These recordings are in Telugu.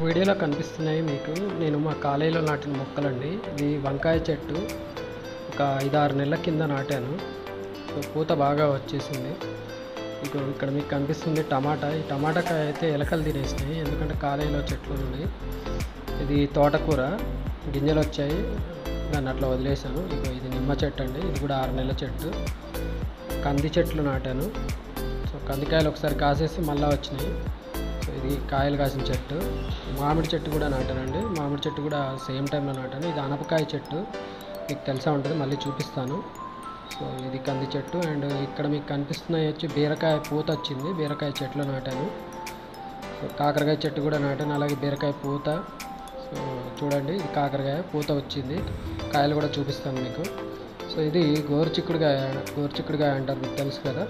వీడియోలో కనిపిస్తున్నాయి మీకు నేను మా కాలేజీలో నాటిన మొక్కలండి. ఇది వంకాయ చెట్టు ఒక 5-6 నెలల కింద నాటాను. పూత బాగా వచ్చేసింది. ఇక్కడ మీకు కనిపిస్తుంది టమాటా. ఈ టమాటాకాయ అయితే ఎలకలు తినేసినాయి, ఎందుకంటే కాలేజీలో చెట్లు ఉన్నాయి. ఇది తోటకూర గింజలు వచ్చాయి, దాన్ని అట్లా వదిలేసాను. ఇది నిమ్మ చెట్టు అండి, ఇది కూడా 6 నెలల చెట్టు. కంది చెట్లు నాటాను. కందికాయలు ఒకసారి కాసేసి మళ్ళీ వచ్చినాయి. ఇది కాయలు కాసిన చెట్టు. మామిడి చెట్టు కూడా నాటానండి. మామిడి చెట్టు కూడా సేమ్ టైంలో నాటాను. ఇది అనపకాయ చెట్టు, మీకు తెలిసే ఉంటుంది, మళ్ళీ చూపిస్తాను. ఇది కంది చెట్టు. అండ్ ఇక్కడ మీకు కనిపిస్తున్నాయి వచ్చి బీరకాయ పూత వచ్చింది, బీరకాయ చెట్లు నాటాను. కాకరకాయ చెట్టు కూడా నాటాను, అలాగే బీరకాయ పూత. చూడండి, ఇది కాకరకాయ పూత వచ్చింది, కాయలు కూడా చూపిస్తాను మీకు. ఇది గోరుచిక్కుడుకాయ అంటారు, మీకు తెలుసు కదా.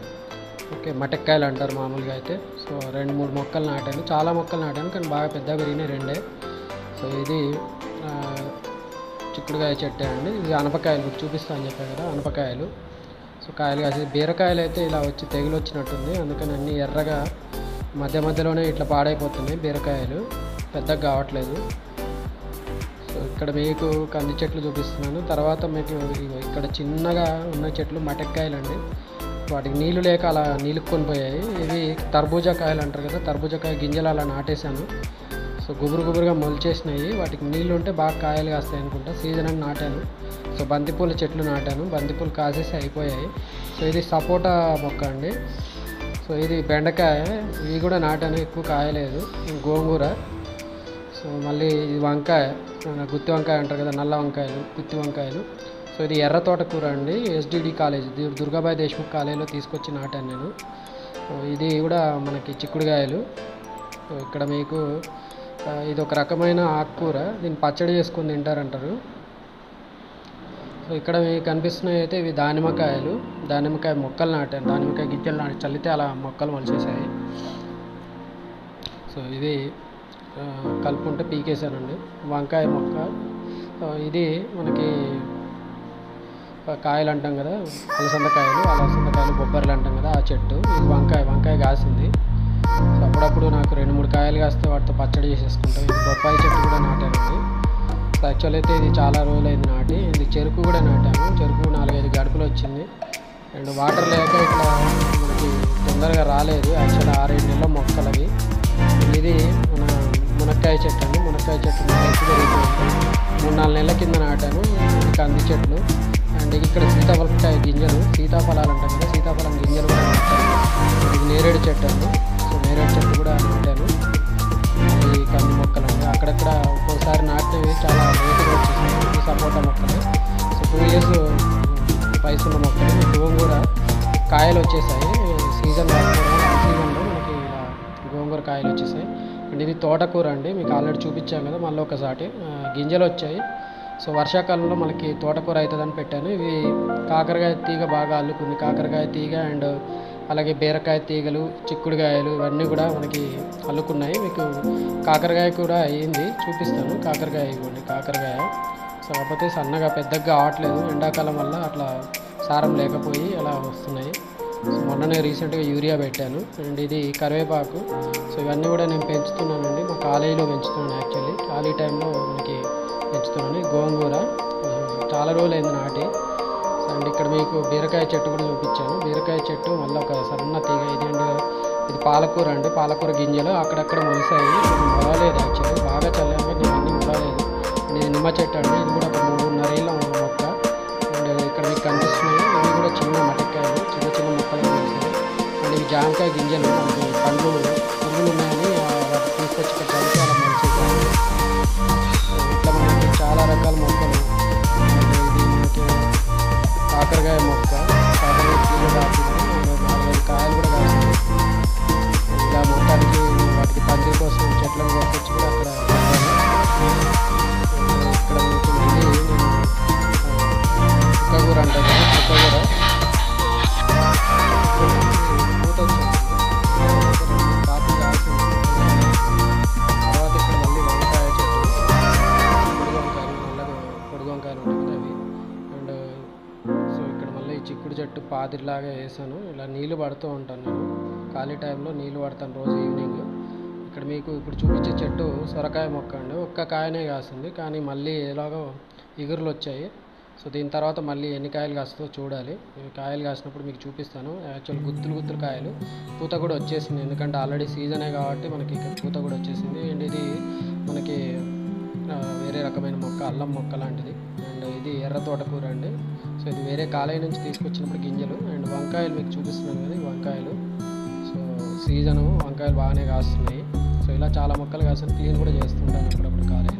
ఓకే, మటక్కాయలు అంటారు మామూలుగా అయితే. 2-3 మొక్కలు నాటాను, చాలా మొక్కలు నాటాను, కానీ బాగా పెద్దగా పెరిగినాయి 2. ఇది చిక్కుడుకాయ చెట్టే అండి. ఇది అనపకాయలు మీకు చూపిస్తాను చెప్పాను కదా, అనపకాయలు. కాయలు కాసి బీరకాయలు అయితే ఇలా వచ్చి తెగులు వచ్చినట్టుంది, అందుకని అన్నీ ఎర్రగా మధ్యలోనే ఇట్లా పాడైపోతున్నాయి బీరకాయలు, పెద్దగా కావట్లేదు. ఇక్కడ మీకు కంది చెట్లు చూపిస్తున్నాను. తర్వాత మీకు ఇక్కడ చిన్నగా ఉన్న చెట్లు మటక్కాయలు అండి. వాటికి నీళ్ళు లేక అలా నీలుక్కొని పోయాయి. ఇవి తర్బూజా కాయలు అంటారు కదా, తర్బూజాకాయ గింజలు అలా నాటేశాను. గుబురుగా మొలిచేసినాయి. వాటికి నీళ్ళు ఉంటే బాగా కాయలు కాస్తాయి అనుకుంటా, సీజన్ అని నాటాను. బంతిపూల చెట్లు నాటాను, బంతిపూలు కాసేసి అయిపోయాయి. ఇది సపోటా మొక్క అండి. ఇది బెండకాయ, ఇవి కూడా నాటాను, ఎక్కువ కాయలేదు. గోంగూర. మళ్ళీ ఇది వంకాయ, గుత్తి వంకాయ అంటారు కదా, నల్ల వంకాయలు, గుత్తి వంకాయలు. ఇది ఎర్ర తోటకూర అండి. ఎస్డిడి కాలేజ్, దుర్గాబాయి దేశ్ముఖ్ కాలేజీలో తీసుకొచ్చి నాటాను నేను. ఇది కూడా మనకి చిక్కుడుకాయలు. ఇక్కడ మీకు ఇది ఒక రకమైన ఆకుకూర, దీన్ని పచ్చడి చేసుకొని తింటారంటారు. ఇక్కడ మీకు కనిపిస్తున్నాయి అయితే ఇవి దానిమ్మకాయలు, దానిమ్మకాయ మొక్కలు నాటాను, దానిమ్మకాయ గింజలు చల్లితే అలా మొక్కలు మొలిచేసాయి. ఇది కలుపుకుంటే పీకేసానండి. వంకాయ మొక్క, ఇది మనకి కాయలు అంటాం కదా, అలసందకాయలు బొబ్బర్లు అంటాం కదా, ఆ చెట్టు. ఇది వంకాయ కాసింది. అప్పుడప్పుడు నాకు 2-3 కాయలు కాస్తే వాటితో పచ్చడి చేసేసుకుంటాం. ఇది బొప్పాయి చెట్టు కూడా నాటానండి. యాక్చువల్ అయితే ఇది చాలా రోజులైంది నాటి. ఇది చెరుకు కూడా నాటాను, చెరుకు 4-5 గడుపులు వచ్చింది. అండ్ వాటర్ లేక ఇట్లా మనకి తొందరగా రాలేదు. యాక్చువల్ 6-7 నెలల మొక్కలు అవి. ఇది మన మునక్కాయ చెట్టు అండి. మునక్కాయ చెట్టు పెరిగిపోయింది, 3-4 నెలల కింద నాటాను. కంది చెట్లు. అండ్ ఇక్కడ సీతాఫలకాయ గింజలు, సీతాఫలాలు అంటాం కదా, సీతాఫలం గింజలు కూడా నాటాను. ఇది నేరేడు చెట్టు అండి. నేరేడు చెట్టు కూడా నాటాను. ఈ కంది మొక్కలు అండి. అక్కడక్కడ ఒక్కోసారి నాటినవి చాలా లేటుగా వచ్చేసాయి. ఈ సపోటా మొక్కలు 2 years వయసున్న మొక్కలు. గోంగూర కాయలు వచ్చేసాయి, సీజన్లో మనకి ఇలా గోంగూర కాయలు వచ్చేసాయి. అండ్ ఇది తోటకూర అండి, మీకు ఆల్రెడీ చూపించాను కదా, మళ్ళీ ఒకసారి గింజలు వచ్చాయి. వర్షాకాలంలో మనకి తోటకూర అవుతుందని పెట్టాను. ఇవి కాకరకాయ తీగ బాగా అల్లుకుంది, కాకరకాయ తీగ. అండ్ అలాగే బీరకాయ తీగలు, చిక్కుడుకాయలు, ఇవన్నీ కూడా మనకి అల్లుకున్నాయి. మీకు కాకరకాయ కూడా అయ్యింది, చూపిస్తాను. కాకరకాయ ఇవ్వండి, కాకరకాయ. కాకపోతే సన్నగా పెద్దగా కావట్లేదు, ఎండాకాలం వల్ల అట్లా సారం లేకపోయి అలా వస్తున్నాయి. మొన్ననే రీసెంట్గా యూరియా పెట్టాను. అండ్ ఇది కరివేపాకు. ఇవన్నీ కూడా నేను పెంచుతున్నానండి, మా కాలేజీలో పెంచుతున్నాను. యాక్చువల్లీ ఖాళీ టైంలో మనకి పెంచుతున్నాను. గోంగూర చాలా రోజులైంది నాటి. అండ్ ఇక్కడ మీకు బీరకాయ చెట్టు కూడా చూపించాను. బీరకాయ చెట్టు మళ్ళీ ఒక సన్న తీగ. ఇది పాలకూర అండి, పాలకూర గింజలు అక్కడక్కడ మొలిసాయి, మొలలేదు. యాక్చువల్లీ బాగా చల్లాక నేను అన్నీ మొలలేదు. ఇది నిమ్మ చెట్టు అండి, ఇది కూడా ఒక 3.5 ఏళ్ళ మొక్క. అండ్ ఇక్కడ మీకు కనిపిస్తున్నాయి, ఇవి కూడా చిన్న మటక్కాయలు, చిన్న మొక్కలు మొలిసాయి. అండ్ ఇవి జామకాయ గింజలు, మనకి పురుగులు ఉన్నాయని వాటి తీసుకొచ్చి ఇక్కడ చల్లితే అలా మొలిసేసాయి. ఇట్లా మనకి చాలా రకాల మొక్కలు. ఇది మనకి కాకరకాయ మొక్క, కాకరకాయ తీగ కాసింది, 4-5 కాయలు కూడా కాసింది. ఇలా మొత్తానికి వాటికి పందిరి కోసం చెట్లను కొట్టుకొచ్చి కూడా అక్కడ ఇక్కడ మీకు మళ్ళీ నేను చుక్కకూర అంటాను కదా, చుక్కకూర పూత వచ్చింది, కాపు కాసింది. తర్వాత ఇక్కడ మళ్ళీ వంకాయ చెట్టు, పొడుగు వంకాయలు ఉంటాయి కదా అవి. అండ్ ఇక్కడ మళ్ళీ చిక్కుడు చెట్టు పాదిరిలాగా వేసాను. ఇలా నీళ్ళు పడుతూ ఉంటాను నేను, ఖాళీ టైంలో నీళ్ళు పడతాను రోజు ఈవినింగ్. ఇక్కడ మీకు ఇప్పుడు చూపించే చెట్టు సొరకాయ మొక్క అండి. ఒక్క కాయనే కాసింది, కానీ మళ్ళీ ఎలాగో ఇగురులు వచ్చాయి. సో దీని తర్వాత మళ్ళీ ఎన్ని కాయలు కాస్తుందో చూడాలి. ఇవి కాయలు కాసినప్పుడు మీకు చూపిస్తాను. యాక్చువల్ గుత్తులు కాయలు, పూత కూడా వచ్చేసింది. ఎందుకంటే ఆల్రెడీ సీజనే కాబట్టి మనకి ఇక్కడ పూత కూడా వచ్చేసింది. అండ్ ఇది మనకి వేరే రకమైన మొక్క, అల్లం మొక్క లాంటిది. అండ్ ఇది ఎర్ర తోటకూర అండి. సో ఇది వేరే కాలేయ నుంచి తీసుకొచ్చినప్పుడు గింజలు. అండ్ వంకాయలు మీకు చూపిస్తున్నాను కదా, ఈ వంకాయలు. సో సీజను వంకాయలు బాగానే కాస్తున్నాయి. సో ఇలా చాలా మొక్కలు కాస్తాను, క్లీన్ కూడా చేస్తుంటాను అప్పుడప్పుడు కాలేయ.